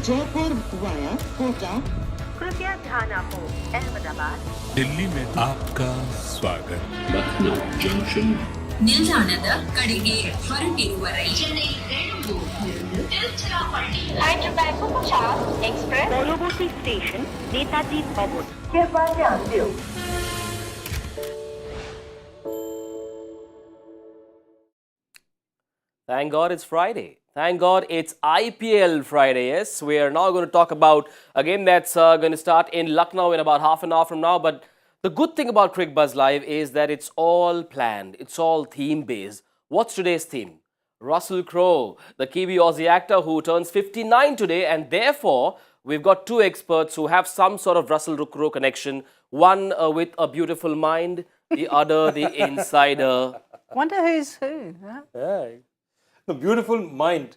Jaipur via Kota कृपया ध्यान आपो अहमदाबाद दिल्ली में आपका स्वागत Lucknow Junction. ನಿಲ್ದಾಣದ ಕಡೆಗೆ ಹೊರಟಿರುವ ರೈಲು Hyderabad Bhattacharjya Express পরবর্তী স্টেশন নেতাজি ভবন कृपया ध्यान दियो Thank God it's Friday. Thank God it's IPL Friday. Yes, we are now going to talk about a game that's going to start in Lucknow in about half an hour from now. But the good thing about Cricbuzz Live is that it's all planned. It's all theme-based. What's today's theme? Russell Crowe, the Kiwi Aussie actor who turns 59 today, and therefore we've got two experts who have some sort of Russell Crowe connection. One with a beautiful mind, the other the insider. Wonder who's who. Huh? Yeah. No, beautiful mind.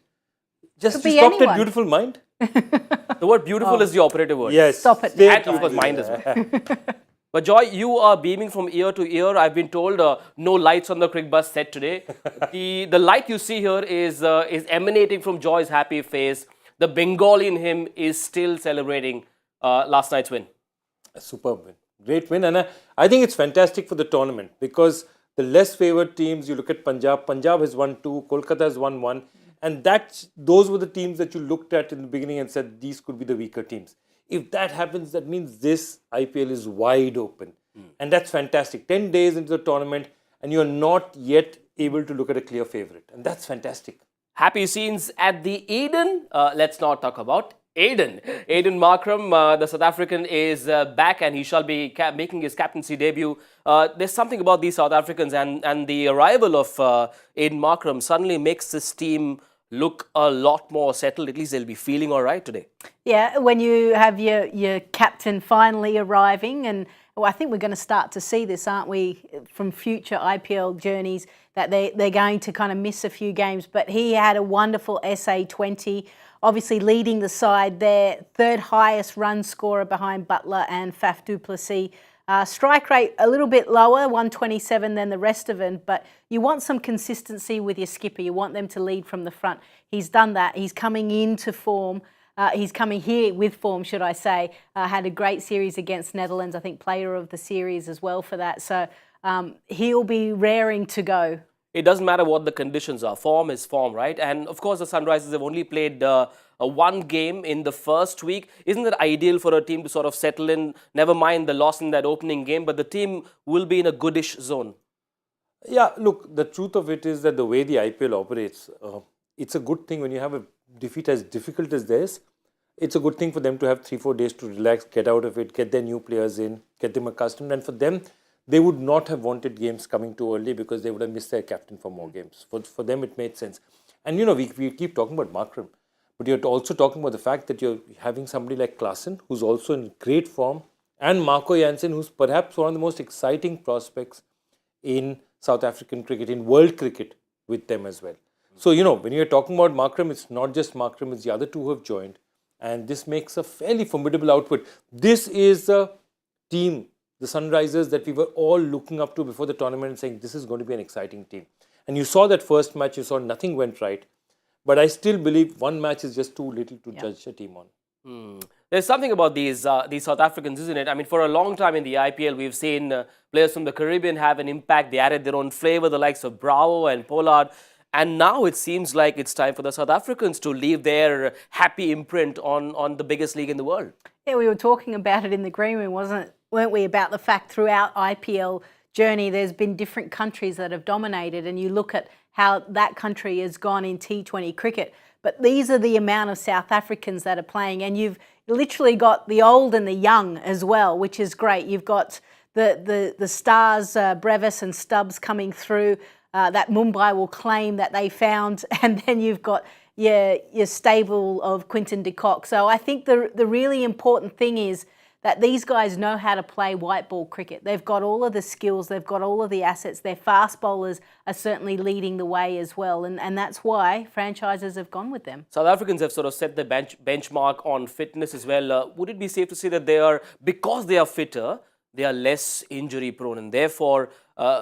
Just Could you be stopped anyone. at beautiful mind? The word beautiful is the operative word. Yes. Stop it. Stay And of course mind as well. But Joy, you are beaming from ear to ear. I've been told no lights on the Cricbuzz set today. The light you see here is emanating from Joy's happy face. The Bengali in him is still celebrating last night's win. A superb win. Great win. And I think it's fantastic for the tournament because the less favoured teams, you look at Punjab. Punjab has won 2, Kolkata has won 1. And those were the teams that you looked at in the beginning and said these could be the weaker teams. If that happens, that means this IPL is wide open. And that's fantastic. 10 days into the tournament and you're not yet able to look at a clear favourite. And that's fantastic. Happy scenes at the Eden. Let's not talk about Aiden. Aiden Markram, the South African, is back and he shall be making his captaincy debut. There's something about these South Africans and the arrival of Aiden Markram suddenly makes this team look a lot more settled. At least they'll be feeling all right today. Yeah, when you have your captain finally arriving, and I think we're going to start to see this, aren't we, from future IPL journeys, that they're going to kind of miss a few games. But he had a wonderful SA20, obviously leading the side there, third highest run scorer behind Butler and Faf du Plessis. Strike rate a little bit lower, 127 than the rest of them, but you want some consistency with your skipper. You want them to lead from the front. He's done that. He's coming into form. He's coming here with form, should I say. Had a great series against Netherlands. I think player of the series as well for that. So he'll be raring to go. It doesn't matter what the conditions are. Form is form, right? And of course, the Sunrisers have only played one game in the first week. Isn't that ideal for a team to sort of settle in? Never mind the loss in that opening game, but the team will be in a goodish zone. Yeah, look, the truth of it is that the way the IPL operates, it's a good thing when you have a defeat as difficult as this. It's a good thing for them to have 3-4 days to relax, get out of it, get their new players in, get them accustomed. And for them, they would not have wanted games coming too early because they would have missed their captain for more games. For them, it made sense. And, you know, we keep talking about Markram, but you're also talking about the fact that you're having somebody like Klaassen, who's also in great form, and Marco Jansen, who's perhaps one of the most exciting prospects in South African cricket, in world cricket, with them as well. So, you know, when you're talking about Markram, it's not just Markram, it's the other two who have joined. And this makes a fairly formidable output. This is the team, the Sunrisers, that we were all looking up to before the tournament and saying, this is going to be an exciting team. And you saw that first match, you saw nothing went right. But I still believe one match is just too little to judge a team on. There's something about these South Africans, isn't it? I mean, for a long time in the IPL, we've seen players from the Caribbean have an impact. They added their own flavour, the likes of Bravo and Pollard. And now it seems like it's time for the South Africans to leave their happy imprint on the biggest league in the world. Yeah, we were talking about it in the green room, weren't we, about the fact throughout IPL journey there's been different countries that have dominated, and you look at how that country has gone in T20 cricket. But these are the amount of South Africans that are playing, and you've literally got the old and the young as well, which is great. You've got the stars, Brevis and Stubbs coming through, that Mumbai will claim that they found, and then you've got your stable of Quinton de Kock. So I think the really important thing is that these guys know how to play white ball cricket. They've got all of the skills, they've got all of the assets. Their fast bowlers are certainly leading the way as well, and that's why franchises have gone with them. South Africans have sort of set the benchmark on fitness as well. Would it be safe to say that because they are fitter, they are less injury prone and therefore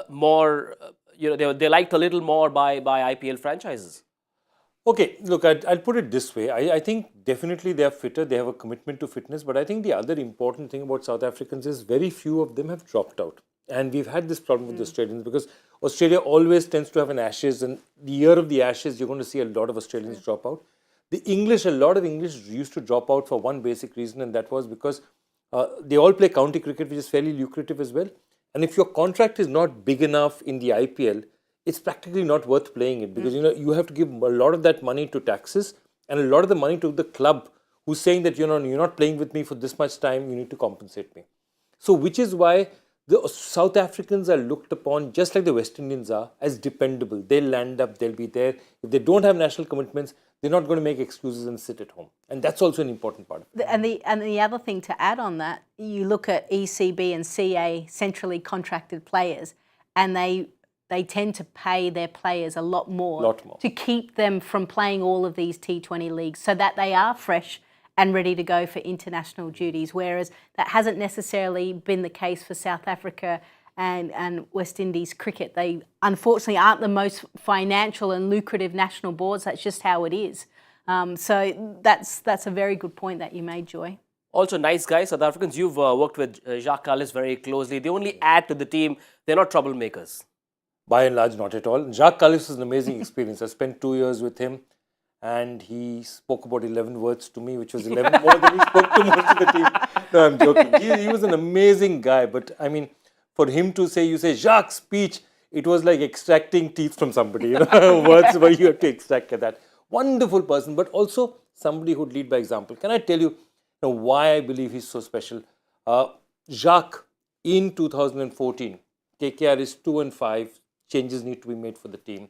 more, they're liked a little more by IPL franchises? Okay, look, I'll put it this way. I think definitely they are fitter, they have a commitment to fitness, but I think the other important thing about South Africans is very few of them have dropped out. And we've had this problem with the Australians because Australia always tends to have an Ashes, and the year of the Ashes, you're going to see a lot of Australians drop out. A lot of English used to drop out for one basic reason, and that was because they all play county cricket, which is fairly lucrative as well. And if your contract is not big enough in the IPL, it's practically not worth playing it because you have to give a lot of that money to taxes and a lot of the money to the club who's saying that you're not playing with me for this much time, you need to compensate me. So which is why the South Africans are looked upon, just like the West Indians are, as dependable. They'll land up, they'll be there. If they don't have national commitments, they're not going to make excuses and sit at home. And that's also an important part of it. And the other thing to add on that, you look at ECB and CA centrally contracted players, and they tend to pay their players a lot more to keep them from playing all of these T20 leagues so that they are fresh and ready to go for international duties, whereas that hasn't necessarily been the case for South Africa and West Indies cricket. They unfortunately aren't the most financial and lucrative national boards. That's just how it is. So that's a very good point that you made, Joy. Also, nice guys, South Africans. You've worked with Jacques Kallis very closely. They only add to the team. They're not troublemakers. By and large, not at all. Jacques Kallis is an amazing experience. I spent 2 years with him and he spoke about 11 words to me, which was 11 more than he spoke to most of the team. No, I'm joking. He was an amazing guy. But I mean, for him to say, you say Jacques' speech, it was like extracting teeth from somebody. Words where you have to extract that. Wonderful person, but also somebody who'd lead by example. Can I tell you why I believe he's so special? Jacques, in 2014, KKR is 2-5. Changes need to be made for the team.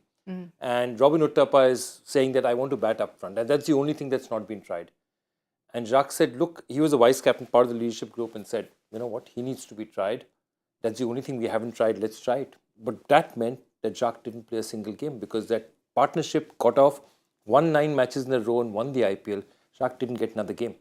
And Robin Uthappa is saying that I want to bat up front. And that's the only thing that's not been tried. And Jacques said, look, he was the vice captain, part of the leadership group, and said, you know what, he needs to be tried. That's the only thing we haven't tried. Let's try it. But that meant that Jacques didn't play a single game because that partnership got off, won 9 matches in a row and won the IPL. Jacques didn't get another game.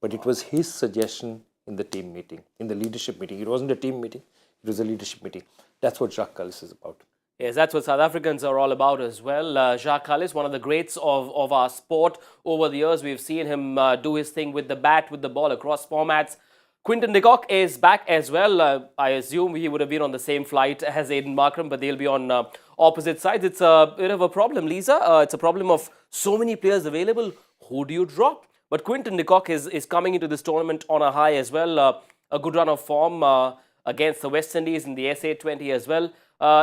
But it was his suggestion in the team meeting, in the leadership meeting. It wasn't a team meeting. It was a leadership meeting. That's what Jacques Kallis is about. Yes, that's what South Africans are all about as well. Jacques Kallis, one of the greats of our sport over the years. We've seen him do his thing with the bat, with the ball across formats. Quinton de Kock is back as well. I assume he would have been on the same flight as Aiden Markram, but they'll be on opposite sides. It's a bit of a problem, Lisa. It's a problem of so many players available. Who do you drop? But Quinton de Kock is coming into this tournament on a high as well. A good run of form against the West Indies in the SA20 as well.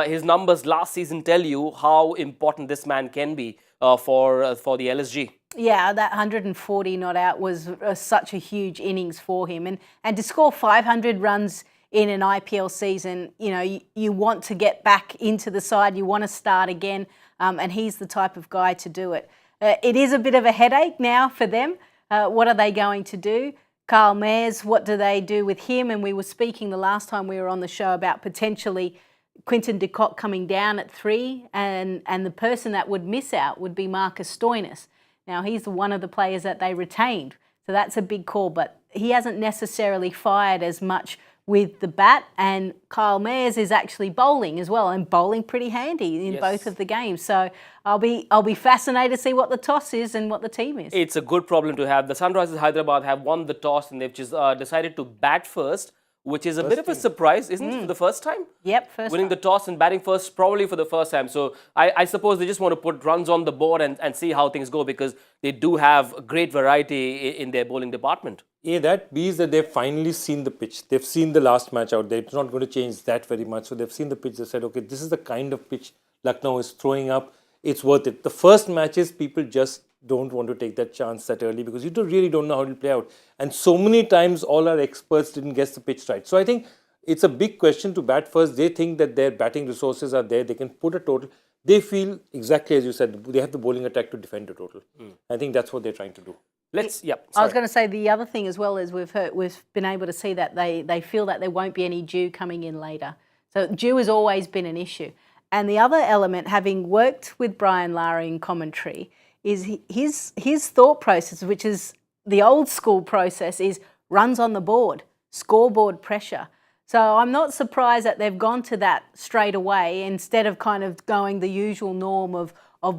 His numbers last season tell you how important this man can be for the LSG. Yeah, that 140 not out was such a huge innings for him. And to score 500 runs in an IPL season, you want to get back into the side, you want to start again, and he's the type of guy to do it. It is a bit of a headache now for them. What are they going to do? Carl Mayers, what do they do with him? And we were speaking the last time we were on the show about potentially Quinton de Kock coming down at 3, and the person that would miss out would be Marcus Stoinis. Now, he's one of the players that they retained, so that's a big call, but he hasn't necessarily fired as much with the bat, and Kyle Mayers is actually bowling as well, and bowling pretty handy in both of the games. So I'll be fascinated to see what the toss is and what the team is. It's a good problem to have. The Sunrisers Hyderabad have won the toss and they've just decided to bat first, which is a bit of a surprise, isn't it, for the first time? Yep, first Winning the toss and batting first, probably for the first time. So I suppose they just want to put runs on the board and see how things go, because they do have great variety in their bowling department. Yeah, that means that they've finally seen the pitch. They've seen the last match out there. It's not going to change that very much. So they've seen the pitch. They said, okay, this is the kind of pitch Lucknow is throwing up. It's worth it. The first matches, people just don't want to take that chance that early because you really don't know how it will play out. And so many times, all our experts didn't guess the pitch right. So I think it's a big question to bat first. They think that their batting resources are there. They can put a total. They feel, exactly as you said, they have the bowling attack to defend a total. I think that's what they're trying to do. I was going to say the other thing as well is we've been able to see that they feel that there won't be any dew coming in later. So dew has always been an issue. And the other element, having worked with Brian Lara in commentary, is his thought process, which is the old school process, is runs on the board, scoreboard pressure. So I'm not surprised that they've gone to that straight away instead of kind of going the usual norm of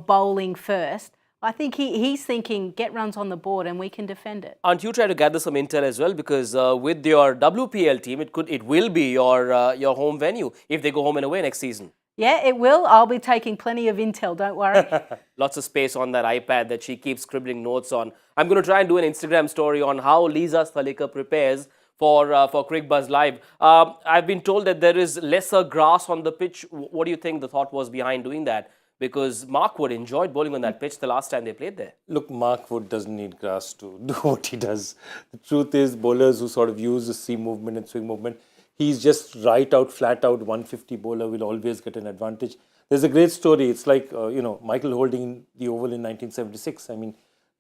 bowling first. I think he's thinking, get runs on the board and we can defend it. Aren't you trying to gather some intel as well? Because with your WPL team, it will be your home venue if they go home and away next season. Yeah, it will. I'll be taking plenty of intel, don't worry. Lots of space on that iPad that she keeps scribbling notes on. I'm going to try and do an Instagram story on how Lisa Sthalekar prepares for Cricbuzz Live. I've been told that there is lesser grass on the pitch. What do you think the thought was behind doing that? Because Mark Wood enjoyed bowling on that pitch the last time they played there. Look, Mark Wood doesn't need grass to do what he does. The truth is, bowlers who sort of use the seam movement and swing movement, he's just right out, flat out, 150 bowler will always get an advantage. There's a great story. It's like, Michael Holding the Oval in 1976. I mean,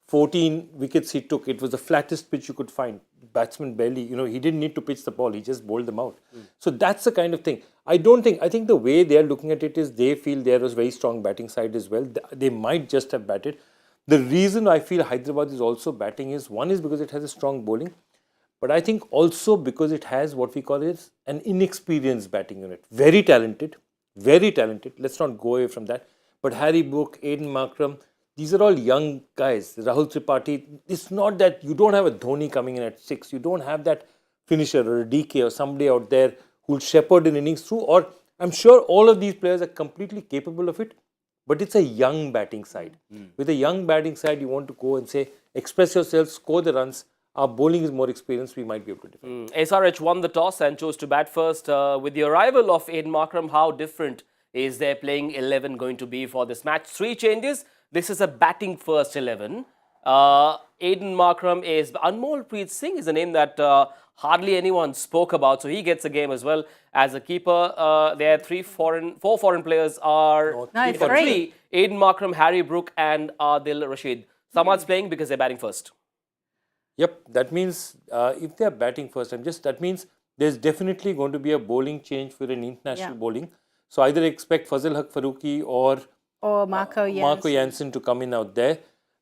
14 wickets he took. It was the flattest pitch you could find. Batsman barely, he didn't need to pitch the ball. He just bowled them out. So that's the kind of thing. I think the way they're looking at it is they feel there was very strong batting side as well. They might just have batted. The reason I feel Hyderabad is also batting is, one is because it has a strong bowling, but I think also because it has what we call is an inexperienced batting unit. Very talented, very talented. Let's not go away from that. But Harry Brook, Aiden Markram, these are all young guys. Rahul Tripathi, it's not that you don't have a Dhoni coming in at 6. You don't have that finisher or a DK or somebody out there who will shepherd an innings through. Or I'm sure all of these players are completely capable of it. But it's a young batting side. With a young batting side, you want to go and say, express yourself, score the runs. Our bowling is more experienced, we might be able to defend. SRH won the toss and chose to bat first. With the arrival of Aiden Markram, how different is their playing 11 going to be for this match? 3 changes. This is a batting first 11. Aiden Markram is Anmolpreet Singh is a name that hardly anyone spoke about, so he gets a game as well as a keeper. There are 4 foreign players are three. Aiden Markram, Harry Brook, and Adil Rashid. Samad's playing because they're batting first. Yep, that means if they're batting first, that means there's definitely going to be a bowling change for an international bowling. So either expect Fazil Haq Farooqi or Marco Jansen to come in out there.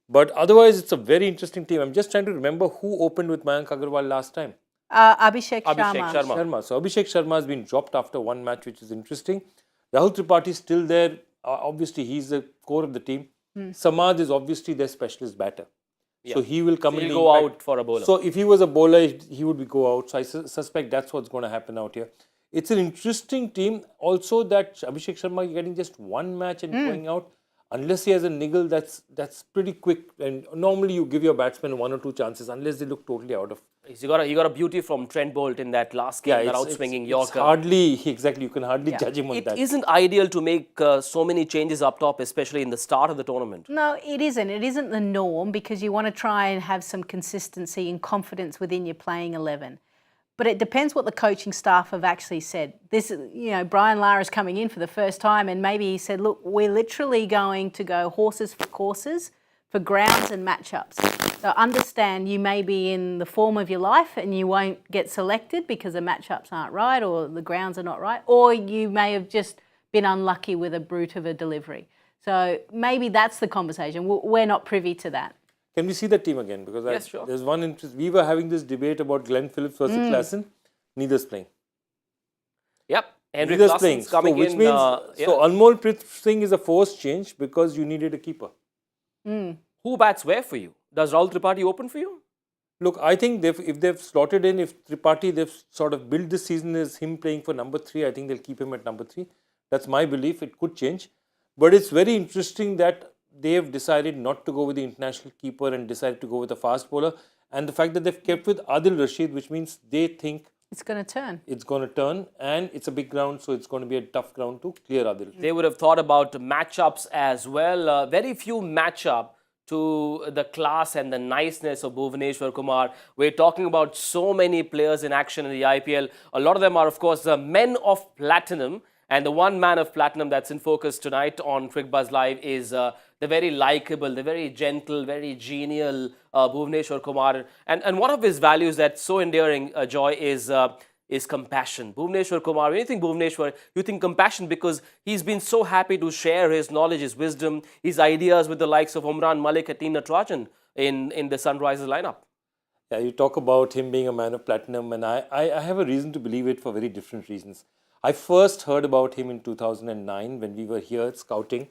But otherwise, it's a very interesting team. I'm just trying to remember who opened with Mayank Agarwal last time. Abhishek Sharma. So Abhishek Sharma has been dropped after one match, which is interesting. Rahul Tripathi is still there. Obviously, he's the core of the team. Samad is obviously their specialist batter. Yeah. So he will come in. He'll go out for a bowler. So if he was a bowler, he would go out. So I suspect that's what's going to happen out here. It's an interesting team. Also, that Abhishek Sharma is getting just one match and going out. Unless he has a niggle, that's pretty quick. And normally you give your batsman 1 or 2 chances unless they look totally out of. You got a beauty from Trent Bolt in that last game, that outswinging Yorker. You can hardly judge him on that. It isn't ideal to make so many changes up top, especially in the start of the tournament. No, it isn't. It isn't the norm because you want to try and have some consistency and confidence within your playing 11. But it depends what the coaching staff have actually said. Brian Lara's coming in for the first time and maybe he said, look, we're literally going to go horses for courses, for grounds and matchups. So understand you may be in the form of your life and you won't get selected because the matchups aren't right or the grounds are not right, or you may have just been unlucky with a brute of a delivery. So maybe that's the conversation. We're not privy to that. Can we see the team again? Because yes, sure. There's one interest. We were having this debate about Glenn Phillips versus Klassen. Neither's playing. Yep. Henry Klassen's coming in. So Anmolpreet Singh is a forced change because you needed a keeper. Who bats where for you? Does Rahul Tripathi open for you? Look, I think if they've slotted in, if Tripathi, they've sort of built this season as him playing for number 3, I think they'll keep him at number 3. That's my belief. It could change. But it's very interesting that they have decided not to go with the international keeper and decided to go with a fast bowler. And the fact that they've kept with Adil Rashid, which means they think it's going to turn. It's going to turn, and it's a big ground, so it's going to be a tough ground to clear Adil. They would have thought about matchups as well. Very few match up to the class and the niceness of Bhuvaneshwar Kumar. We're talking about so many players in action in the IPL. A lot of them are, of course, the men of platinum. And the one man of platinum that's in focus tonight on Cricbuzz Live is the very likeable, the very gentle, very genial Bhuvaneshwar Kumar. And one of his values that's so endearing, Joy, is compassion. Bhuvaneshwar Kumar, when you think Bhuvaneshwar, you think compassion because he's been so happy to share his knowledge, his wisdom, his ideas with the likes of Umran Malik and Tina Natarajan in the Sunrisers lineup. Yeah, you talk about him being a man of platinum, and I have a reason to believe it for very different reasons. I first heard about him in 2009 when we were here scouting,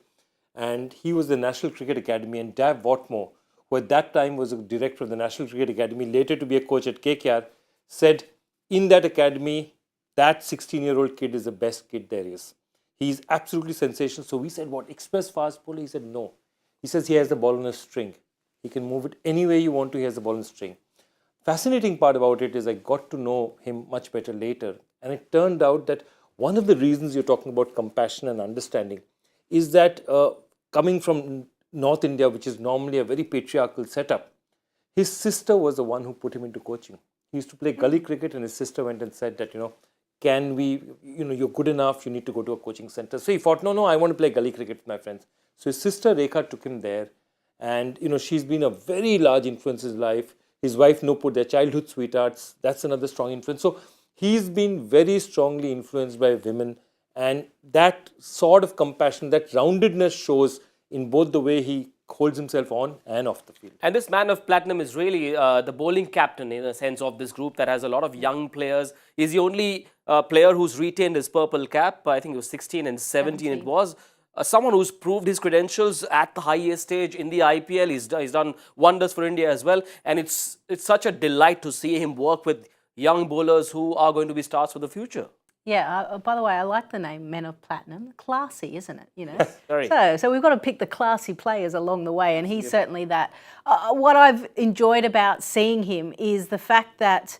and he was the National Cricket Academy, and Dav Watmore, who at that time was a director of the National Cricket Academy, later to be a coach at KKR, said in that academy, that 16-year-old kid is the best kid there is. He's absolutely sensational. So we said, what, express fast bowler? He said, no. He says he has the ball on a string. He can move it any way you want to, he has the ball on a string. Fascinating part about it is I got to know him much better later. And it turned out that one of the reasons you're talking about compassion and understanding is that coming from North India, which is normally a very patriarchal setup, his sister was the one who put him into coaching. He used to play gully cricket, and his sister went and said that, can we, you're good enough, you need to go to a coaching center. So he thought, no, I want to play gully cricket with my friends. So his sister Rekha took him there, and she's been a very large influence in his life. His wife Nupur, their childhood sweethearts, that's another strong influence. So he's been very strongly influenced by women, and that sort of compassion, that roundedness shows in both the way he holds himself on and off the field. And this man of platinum is really the bowling captain in a sense of this group that has a lot of young players. He's the only player who's retained his purple cap. I think it was 16 and 17 it was. Someone who's proved his credentials at the highest stage in the IPL. He's done wonders for India as well. And it's such a delight to see him work with young bowlers who are going to be stars for the future. Yeah, by the way, I like the name Men of Platinum. Classy, isn't it? Very. So we've got to pick the classy players along the way, and he's certainly that. What I've enjoyed about seeing him is the fact that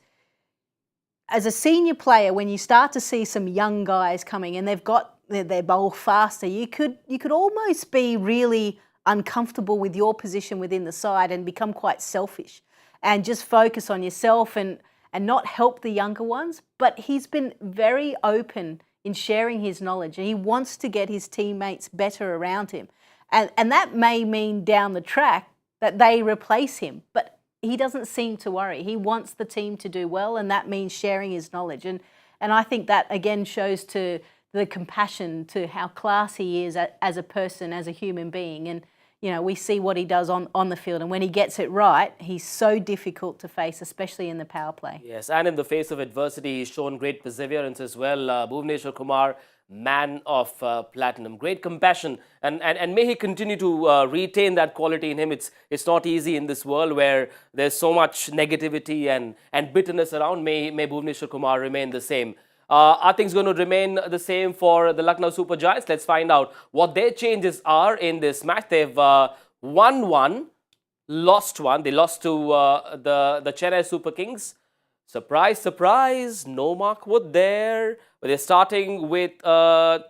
as a senior player, when you start to see some young guys coming and they bowl faster, you could almost be really uncomfortable with your position within the side and become quite selfish and just focus on yourself and not help the younger ones. But he's been very open in sharing his knowledge, and he wants to get his teammates better around him. And that may mean down the track that they replace him, but he doesn't seem to worry. He wants the team to do well, and that means sharing his knowledge. And I think that, again, shows to the compassion, to how classy he is as a person, as a human being. And we see what he does on the field, and when he gets it right, he's so difficult to face, especially in the power play. Yes, and in the face of adversity, he's shown great perseverance as well. Bhuvneshwar Kumar, man of platinum, great compassion, and may he continue to retain that quality in him. It's not easy in this world where there's so much negativity and bitterness around. May Bhuvneshwar Kumar remain the same. Are things going to remain the same for the Lucknow Super Giants? Let's find out what their changes are in this match. They've won one, lost one. They lost to the Chennai Super Kings. Surprise, surprise, no Mark Wood there. But they're starting with Kyle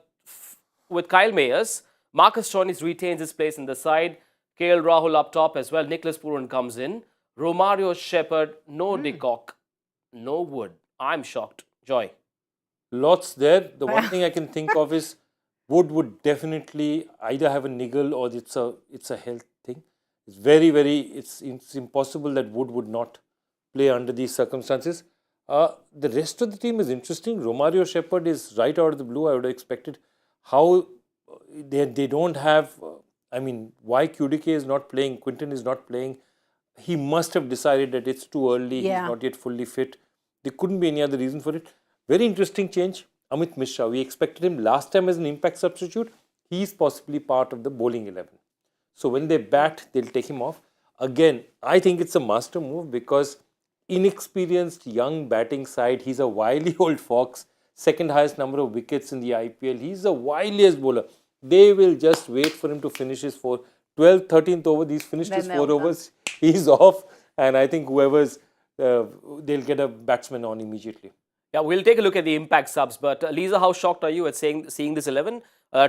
Mayers. Marcus Stoinis retains his place in the side. KL Rahul up top as well. Nicholas Pooran comes in. Romario Shepherd, no De Kock, no Wood. I'm shocked. Joy. Lots there. The one thing I can think of is Wood would definitely either have a niggle or it's a health thing. It's it's impossible that Wood would not play under these circumstances. The rest of the team is interesting. Romario Shepherd is right out of the blue. I would have expected how they don't have. Why QDK is not playing, Quinton is not playing. He must have decided that it's too early. Yeah. He's not yet fully fit. There couldn't be any other reason for it. Very interesting change. Amit Mishra, we expected him last time as an impact substitute. He's possibly part of the bowling 11. So when they bat, they'll take him off. Again, I think it's a master move because inexperienced young batting side, he's a wily old fox, second highest number of wickets in the IPL. He's the wiliest bowler. They will just wait for him to finish his 12th, 13th over. He's finished his 4 overs. He's off. And I think they'll get a batsman on immediately. Yeah, we'll take a look at the impact subs. But Lisa, how shocked are you at seeing this 11?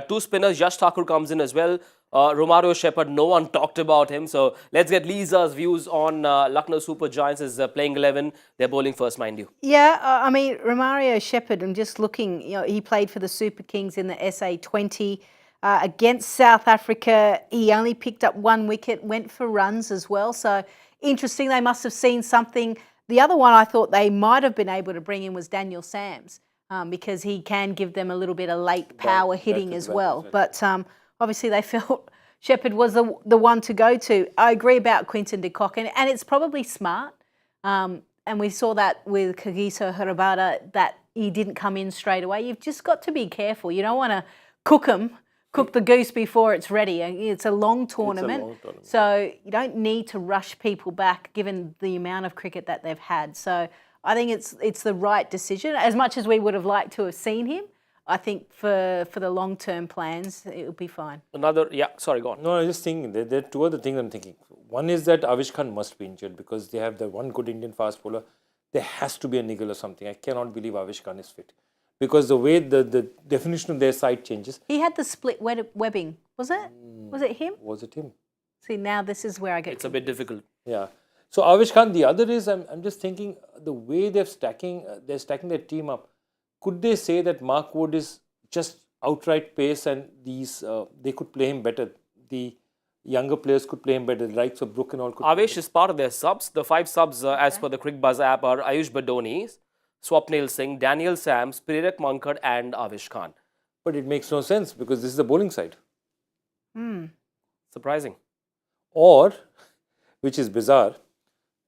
2 spinners, Yash Thakur comes in as well. Romario Shepherd, no one talked about him. So let's get Lisa's views on Lucknow Super Giants' playing 11. They're bowling first, mind you. Yeah, Romario Shepherd, I'm just looking, he played for the Super Kings in the SA20 against South Africa. He only picked up 1 wicket, went for runs as well. So interesting, they must have seen something. The other one I thought they might have been able to bring in was Daniel Sams because he can give them a little bit of late power hitting as well. But obviously they felt Shepherd was the one to go to. I agree about Quinton de Kock, and it's probably smart. And we saw that with Kagiso Harabada, that he didn't come in straight away. You've just got to be careful. You don't want to cook them cook the goose before it's ready. It's a long tournament. long tournament. So you don't need to rush people back given the amount of cricket that they've had. So I think it's the right decision. As much as we would have liked to have seen him, I think for the long-term plans, it will be fine. Sorry, go on. No, I was just thinking, there are two other things I'm thinking. One is that Avish Khan must be injured because they have the one good Indian fast bowler. There has to be a niggle or something. I cannot believe Avish Khan is fit. Because the way the definition of their side changes. He had the split webbing, was it? Was it him? Was it him? See, now this is where I get... It's a bit difficult. Yeah. So Avish Khan, the other is, I'm just thinking, the way they're stacking their team up. Could they say that Mark Wood is just outright pace and they could play him better? The younger players could play him better. The likes of Brook and all could. Avesh is part of their subs. The 5 subs, as per the Cricbuzz app, are Ayush Badoni, Swapnil Singh, Daniel Sams, Prerak Mankad, and Avish Khan. But it makes no sense because this is the bowling side. Surprising. Or, which is bizarre,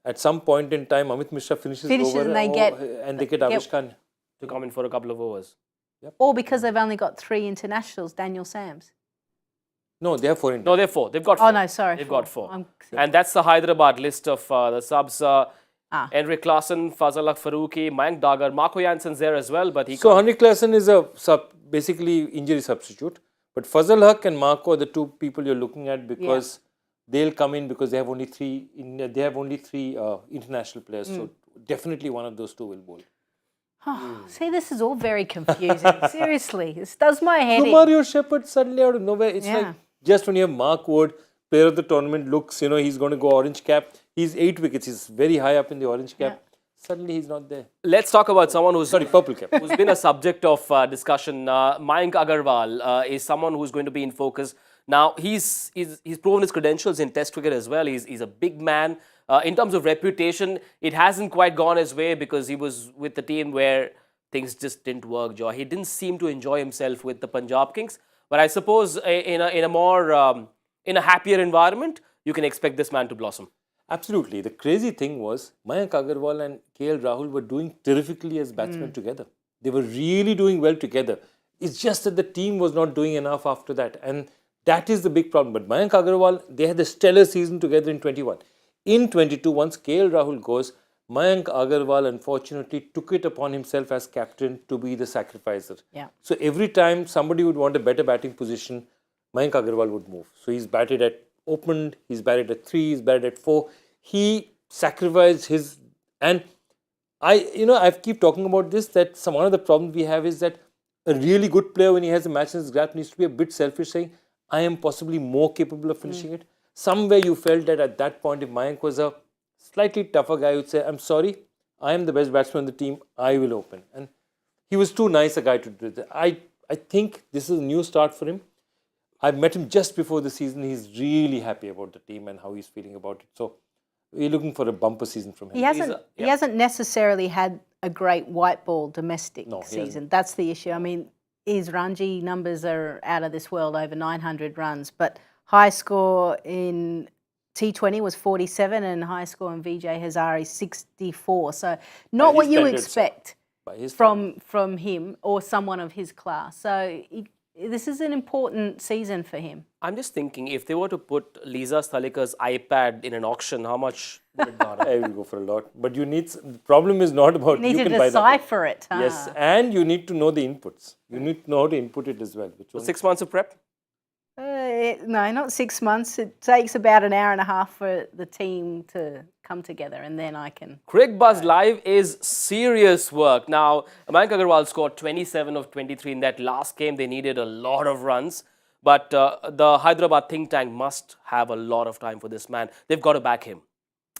at some point in time, Amit Mishra finishes over and they get Avish Khan to come in for a couple of overs. Or because they've only got 3 internationals, Daniel Sams. No, they have 4 Indians. No, they're 4. They've got 4. Oh, no, sorry. They've got 4. I'm- And that's the Hyderabad list of the subs. Henrik Klassen, Fazal Faruqi, Mayank Dagar, Marco Jansen's there as well, but he So Henrik Klassen is a basically injury substitute. But Fazal Haq and Marco are the 2 people you're looking at because they'll come in because they have only 3 international players. So definitely one of those 2 will bowl. See, this is all very confusing. Seriously, this does my head in. Mario Shepherd suddenly out of nowhere. It's Yeah. like just when you have Mark Wood, player of the tournament, looks, he's going to go orange cap. He's 8 wickets. He's very high up in the orange cap. Suddenly he's not there. Let's talk about someone who's Purple cap. who's been a subject of discussion. Mayank Agarwal is someone who's going to be in focus. Now, he's proven his credentials in Test cricket as well. He's a big man. In terms of reputation, it hasn't quite gone his way because he was with the team where things just didn't work, Joy. He didn't seem to enjoy himself with the Punjab Kings. But I suppose in a happier environment, you can expect this man to blossom. Absolutely. The crazy thing was Mayank Agarwal and KL Rahul were doing terrifically as batsmen together. They were really doing well together. It's just that the team was not doing enough after that. And that is the big problem. But Mayank Agarwal, they had a stellar season together in 21. In 22, once KL Rahul goes, Mayank Agarwal unfortunately took it upon himself as captain to be the sacrificer. Yeah. So every time somebody would want a better batting position, Mayank Agarwal would move. So he's batted at opened, he's batted at 3, he's batted at 4. He sacrificed his, and I keep talking about this, that one of the problems we have is that a really good player, when he has a match in his grasp, needs to be a bit selfish, saying, I am possibly more capable of finishing it. Somewhere you felt that at that point, if Mayank was a slightly tougher guy, would say, I'm sorry, I am the best batsman on the team, I will open. And he was too nice a guy to do that. I think this is a new start for him. I've met him just before the season. He's really happy about the team and how he's feeling about it. So we're looking for a bumper season from him. He hasn't necessarily had a great white ball domestic season. That's the issue. I mean, his Ranji numbers are out of this world, over 900 runs, but high score in T20 was 47 and high score in Vijay Hazare 64. So not what you expect from him or someone of his class. So this is an important season for him. I'm just thinking, if they were to put Lisa Sthalekar's iPad in an auction, how much would it garner? I will go for a lot. But the problem is not about you need to decipher it. Yes, and you need to know the inputs. You need to know how to input it as well. 6 months of prep? No, not 6 months. It takes about an hour and a half for the team to come together, and then I can... Cricbuzz Live is serious work. Now, Mayank Agarwal scored 27 of 23 in that last game. They needed a lot of runs. But the Hyderabad think tank must have a lot of time for this man. They've got to back him.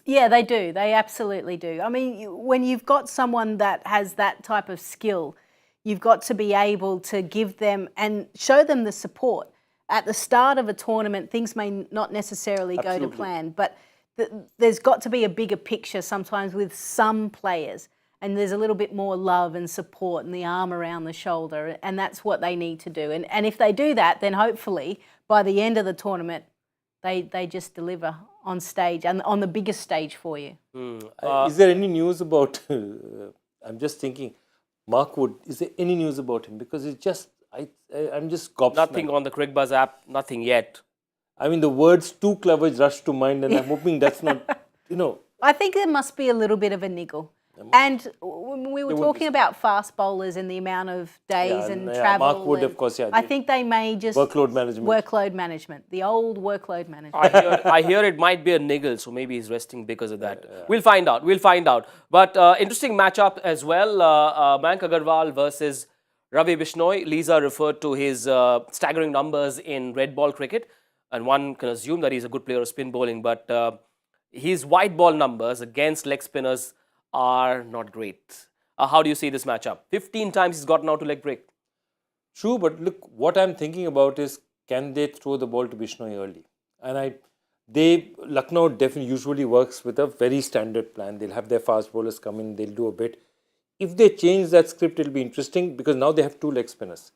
Yeah, they do. They absolutely do. I mean, when you've got someone that has that type of skill, you've got to be able to give them and show them the support. At the start of a tournament, things may not necessarily go to plan, but there's got to be a bigger picture sometimes with some players, and there's a little bit more love and support and the arm around the shoulder, and that's what they need to do. And if they do that, then hopefully by the end of the tournament, they just deliver on stage and on the biggest stage for you. Is there any news about, I'm just thinking, Mark Wood, is there any news about him? Because it's just, I'm just gobsmacked. Nothing on the Cricbuzz app, nothing yet. I mean, the words "too clever" rush to mind, and I'm hoping that's not, I think there must be a little bit of a niggle. And when we were talking about fast bowlers and the amount of days and travel. Mark Wood, of course, I think they may just... Workload management. Workload management. The old workload management. I hear it might be a niggle, so maybe he's resting because of that. We'll find out. But interesting matchup as well. Mayank Agarwal versus Ravi Bishnoi. Lisa referred to his staggering numbers in red ball cricket, and one can assume that he's a good player of spin bowling, but his white ball numbers against leg spinners are not great. How do you see this matchup? 15 times he's gotten out to leg break. True, but look, what I'm thinking about is, can they throw the ball to Bishnoi early? And Lucknow definitely usually works with a very standard plan. They'll have their fast bowlers come in, they'll do a bit. If they change that script, it'll be interesting because now they have 2 leg spinners.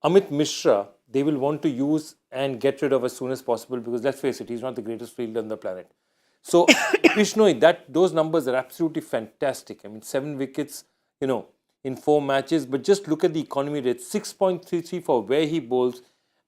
Amit Mishra, they will want to use and get rid of as soon as possible because let's face it, he's not the greatest fielder on the planet. So Bishnoi, those numbers are absolutely fantastic. I mean, 7 wickets, in 4 matches. But just look at the economy rate, 6.33 for where he bowls.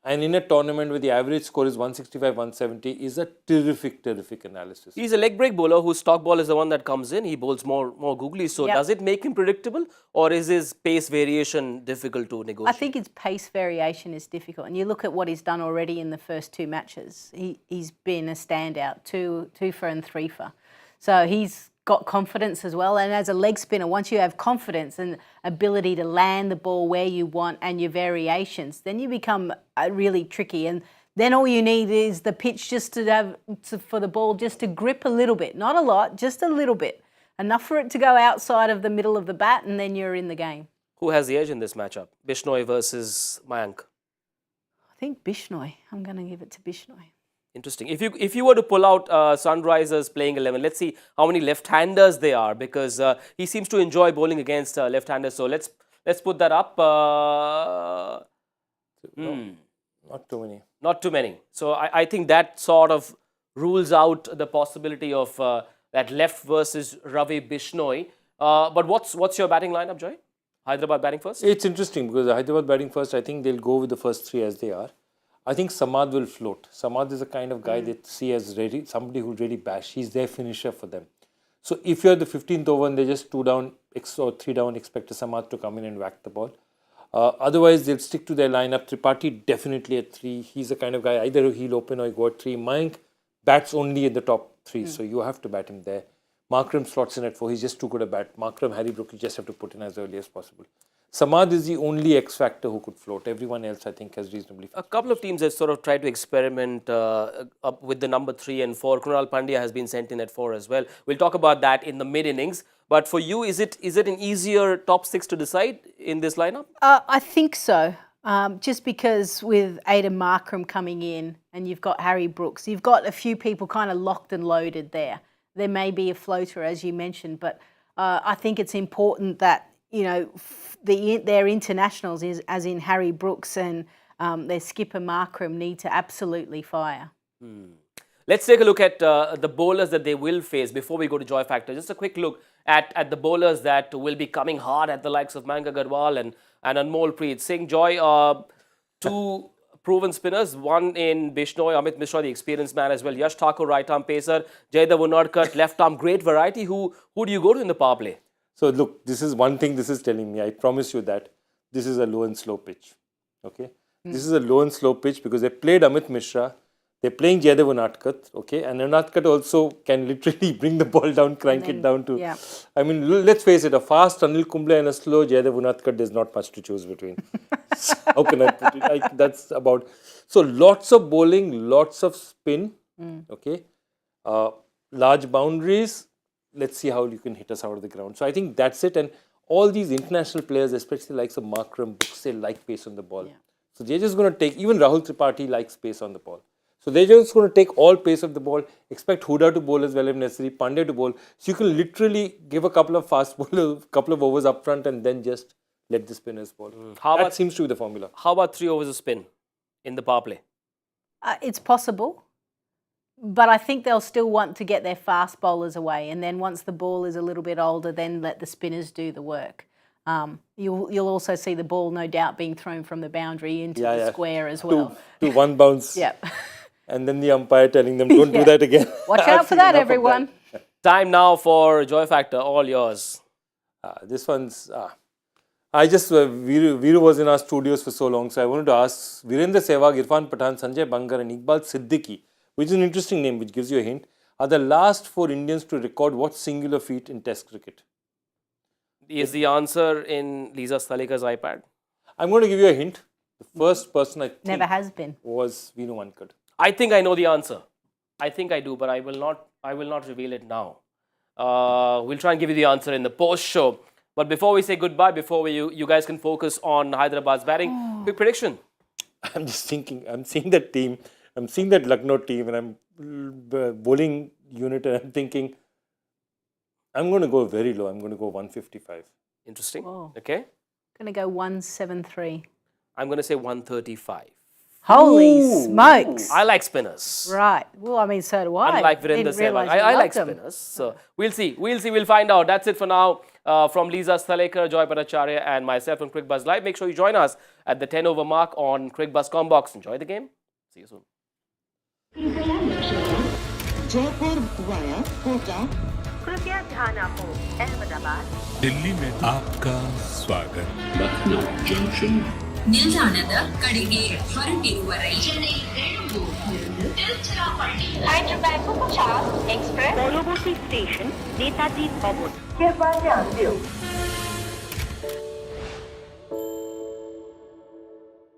And in a tournament where the average score is 165, 170 is a terrific analysis. He's a leg break bowler whose stock ball is the one that comes in. He bowls more googly. So does it make him predictable, or is his pace variation difficult to negotiate? I think his pace variation is difficult. And you look at what he's done already in the first 2 matches. He's been a standout, 2 for and 3 for. So he's got confidence as well. And as a leg spinner, once you have confidence and ability to land the ball where you want and your variations, then you become really tricky. And then all you need is the pitch just for the ball just to grip a little bit. Not a lot, just a little bit. Enough for it to go outside of the middle of the bat, and then you're in the game. Who has the edge in this matchup? Bishnoi versus Mayank? I think Bishnoi. I'm going to give it to Bishnoi. Interesting. If you were to pull out Sunrisers playing 11, let's see how many left-handers they are, because he seems to enjoy bowling against left-handers. So let's put that up. Not too many. Not too many. So I think that sort of rules out the possibility of that left versus Ravi Bishnoi. But what's your batting lineup, Joy? Hyderabad batting first? It's interesting because Hyderabad batting first, I think they'll go with the first 3 as they are. I think Samad will float. Samad is the kind of guy that see as ready, somebody who really bash. He's their finisher for them. So if you're the 15th over and they're just 2 down or 3 down, expect Samad to come in and whack the ball. Otherwise, they'll stick to their lineup. Tripathi definitely at 3. He's the kind of guy, either he'll open or he'll go at 3. Mayank bats only in the top 3, so you have to bat him there. Markram slots in at 4. He's just too good a bat. Markram, Harry Brook, you just have to put in as early as possible. Samad is the only X factor who could float. Everyone else, I think, has reasonably floated. A couple of teams have sort of tried to experiment up with the number 3 and 4. Krunal Pandya has been sent in at 4 as well. We'll talk about that in the mid-innings. But for you, is it an easier top 6 to decide in this lineup? I think so. Just because with Aidan Markram coming in and you've got Harry Brooks, you've got a few people kind of locked and loaded there. There may be a floater, as you mentioned, but I think it's important that, their internationals, as in Harry Brooks and their skipper Markram, need to absolutely fire. Let's take a look at the bowlers that they will face before we go to Joy Factor. Just a quick look at the bowlers that will be coming hard at the likes of Mayank Agarwal and Anmol Preet Singh. Joy, 2 proven spinners, one in Bishnoi, Amit Mishra, the experienced man as well. Yash Thakur, right arm pacer. Jaydev Unadkat, left arm, great variety. Who do you go to in the power play? So look, this is one thing this is telling me. I promise you that this is a low and slow pitch. Okay, this is a low and slow pitch because they played Amit Mishra. They're playing Jaydev Unadkat. Okay, and Unadkat also can literally bring the ball down, crank it down to. Yeah. I mean, let's face it, a fast Anil Kumble and a slow Jaydev Unadkat, there's not much to choose between. So how can I put it? That's about. So lots of bowling, lots of spin. Okay, large boundaries. Let's see how you can hit us out of the ground. So I think that's it. And all these international players, especially likes of Markram, they like pace on the ball. Yeah. So they're just going to take, even Rahul Tripathi likes pace on the ball. So they're just going to take all pace of the ball, expect Huda to bowl as well if necessary, Pandey to bowl. So you can literally give a couple of fast bowlers, couple of overs up front and then just let the spinners bowl. That seems to be the formula. How about 3 overs of spin in the power play? It's possible. But I think they'll still want to get their fast bowlers away. And then once the ball is a little bit older, then let the spinners do the work. You'll also see the ball, no doubt, being thrown from the boundary into the square as well. To one bounce. Yep. And then the umpire telling them, don't do that again. Watch I've out for seen that, enough of everyone. that. Time now for Joy Factor, all yours. This one's... I just... Viru was in our studios for so long, so I wanted to ask Virendra Sehwag, Irfan Pathan, Sanjay Bangar and Iqbal Siddiqui, which is an interesting name, which gives you a hint, are the last 4 Indians to record what singular feat in Test cricket? Is the answer in Lisa Sthalekar's iPad? I'm going to give you a hint. The first person I think Never has been. was Vinu Wankad. I think I know the answer. I think I do, but I will not reveal it now. We'll try and give you the answer in the post show. But before we say goodbye, before you guys can focus on Hyderabad's batting, quick prediction. I'm just thinking, I'm seeing that team, I'm seeing that Lucknow team, and I'm bowling unit, and I'm thinking, I'm going to go very low. I'm going to go 155. Interesting. Oh. Okay. Going to go 173. I'm going to say 135. Holy smokes. I like spinners. Right. Well, I mean, so do I. Unlike Virendra Didn't Sehwag. realise you I like liked them. spinners. So we'll see. We'll find out. That's it for now. From Lisa Sthalekar, Joy Bhattacharya and myself on Cricbuzz Live. Make sure you join us at the 10 over mark on Cricbuzz Combox. Enjoy the game. See you soon. Jaipur via Kota, कृपया ध्यान आपको अहमदाबाद दिल्ली में आपका स्वागत ನಿಲ್ದಾಣದ ಕಡೆಗೆ ಹೊರಟಿರುವ ರೈಲನೆ Hyderabad Superfast Express পরবর্তী স্টেশন নেতাজি ভবন कृपया ध्यान दें